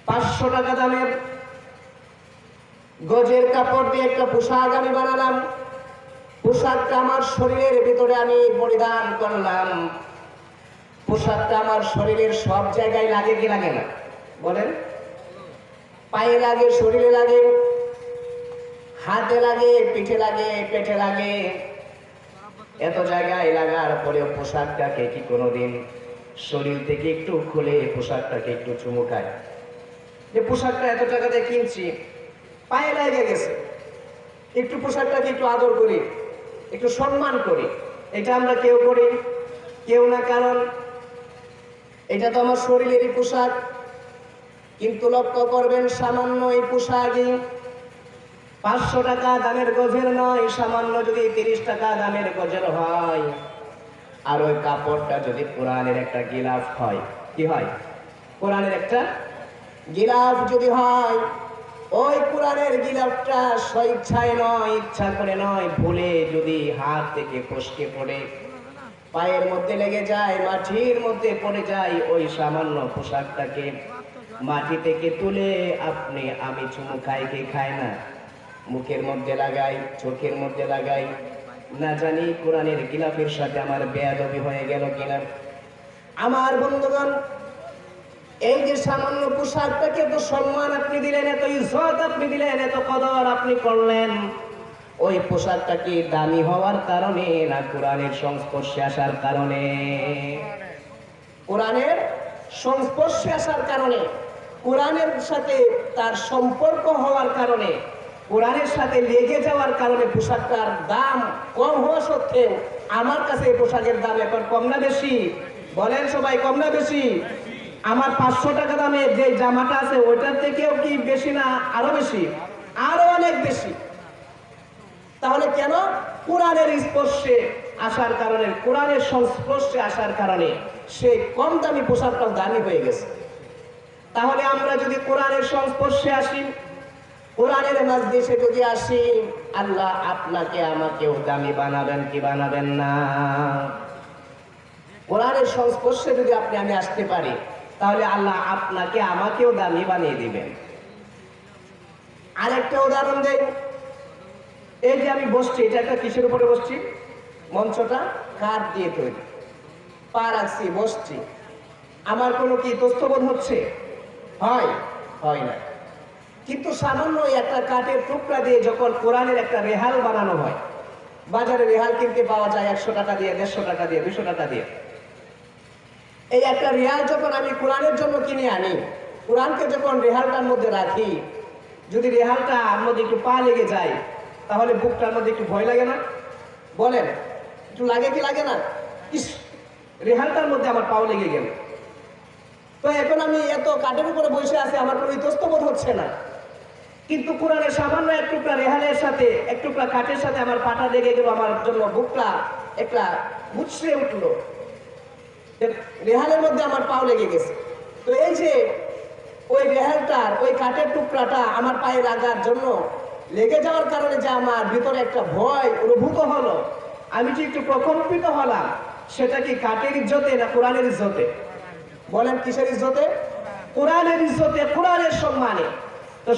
500 টাকা দামের গজের কাপড় দিয়ে একটা পোশাক আমি বানালাম। পোশাকটা আমার শরীরের ভিতরে আমি পরিধান করলাম। পোশাকটা আমার শরীরের সব জায়গায় লাগে কি লাগে না বলেন? পায়ে লাগে, শরীরে লাগে, হাতে লাগে, পিঠে লাগে, পেটে লাগে। এত জায়গায় লাগার পরেও পোশাকটাকে কি কোনোদিন শরীর থেকে একটু খুলে পোশাকটাকে একটু চুমুকায়? যে পোশাকটা এত টাকা দিয়ে কিনছি, পায়ে লেগে গেছে, একটু পোশাকটাকে একটু আদর করি, একটু সম্মান করি। এটা আমরা কেউ করি? কেউ না। কারণ এটা তো আমার শরীরেরই পোশাক। কিন্তু লক্ষ্য করবেন, সামান্য এই পোশাকই 500 টাকা দামের গজের নয়, সামান্য যদি 30 টাকা দামের গজের হয়, আর ওই কাপড়টা যদি কোরআনের একটা গিলাফ হয়, কি হয়? কোরআনের একটা গিলাফ যদি হয়, ওই কোরআনের গিলাফটা স্বেচ্ছায় নয়, ইচ্ছা করে নয়, ভুলে যদি হাত থেকে ফসকে পড়ে পায়ের মধ্যে লেগে যায়, মাটির মধ্যে পড়ে যায়, ওই সামান্য পোশাকটাকে মাটি থেকে তুলে আপনি আমি চুমু খাই কি খায় না? মুখের মধ্যে লাগাই, চোখের মধ্যে লাগাই, না জানি কোরআনের গিলাফের সাথে আমার বেয়াদবি হয়ে গেল কিনা। আমার বন্ধুগণ, এই যে সামান্য পোশাকটাকে এত সম্মান আপনি দিলেন, এত ইজ্জত আপনি দিলেন, এত কদর আপনি করলেন, ওই পোশাকটা কি দামি হওয়ার কারণে না কোরআনের সংস্পর্শে আসার কারণে? কোরআনের সংস্পর্শে আসার কারণে, কোরআনের সাথে তার সম্পর্ক হওয়ার কারণে, কোরআনের সাথে লেগে যাওয়ার কারণে পোশাকটার দাম কম হওয়া সত্ত্বেও আমার কাছে এই পোশাকের দাম এখন কম না বেশি? বলেন সবাই, কম না বেশি? আমার 500 টাকা দামে যে জামাটা আছে ওইটার থেকেও কি বেশি না আরো বেশি? আরো অনেক বেশি। তাহলে কেন? কোরআনের স্পর্শে আসার কারণে, কোরআনের সংস্পর্শে আসার কারণে সেই কম দামি পোশাকটাও দামি হয়ে গেছে। তাহলে আমরা যদি কোরআনের সংস্পর্শে আসি, কোরআনের মাজলিসে যদি আসি, আল্লাহ আপনাকে আমাকেও দামি বানাবেন কি বানাবেন না? কোরআনের সংস্পর্শে যদি আমি আসতে পারি, তাহলে আল্লাহ আপনাকে আমাকেও দামি বানিয়ে দিবেন। আরেকটা উদাহরণ দেই। এই যে আমি বসছি, এটা একটা কিসের উপরে বসছি? মঞ্চটা কাঠ দিয়ে তৈরি, পা রাখছি, বসছি। আমার কোনো কি ইতস্তবোধ হচ্ছে? হয় না। কিন্তু সামান্য একটা কাঠের টুকরা দিয়ে যখন কোরআনের একটা রেহাল বানানো হয়, বাজারে রেহাল কিনতে পাওয়া যায় 100 টাকা দিয়ে, 150 টাকা দিয়ে, 200 টাকা দিয়ে। এই একটা রেহাল যখন আমি কোরআনের জন্য কিনে আনি, কোরআনকে যখন রেহালটার মধ্যে রাখি, যদি রেহালটার মধ্যে একটু পা লেগে যায়, তাহলে বুকটার মধ্যে একটু ভয় লাগে না? বলেন, একটু লাগে কি লাগে না? ইস, রেহালটার মধ্যে আমার পাও লেগে গেল। তো এখন আমি এত কাঠের উপরে বসে আছি, আমার কোনো ইতস্তবোধ হচ্ছে না। কিন্তু কোরআনের সামান্য এক টুকরা রেহালের সাথে, এক টুকরা কাঠের সাথে আমার পাটা লেগে গেল, আমার জন্য বুকটা একটা মুচড়ে উঠলো, রেহালের মধ্যে আমার পাও লেগে গেছে। তো এই যে ওই রেহালটার, ওই কাঠের টুকরাটা আমার পায়ে লাগার জন্য লেগে যাওয়ার কারণে যে আমার ভিতরে একটা ভয় অনুভূত হলো, আমি যে একটু প্রকম্পিত হলাম, সেটা কি কাঠের ইজ্জতে না কোরআনের ইজ্জতে? বলেন কিসের ইজ্জতে? কোরআনের ইজ্জতে, কোরআনের সম্মানে। তো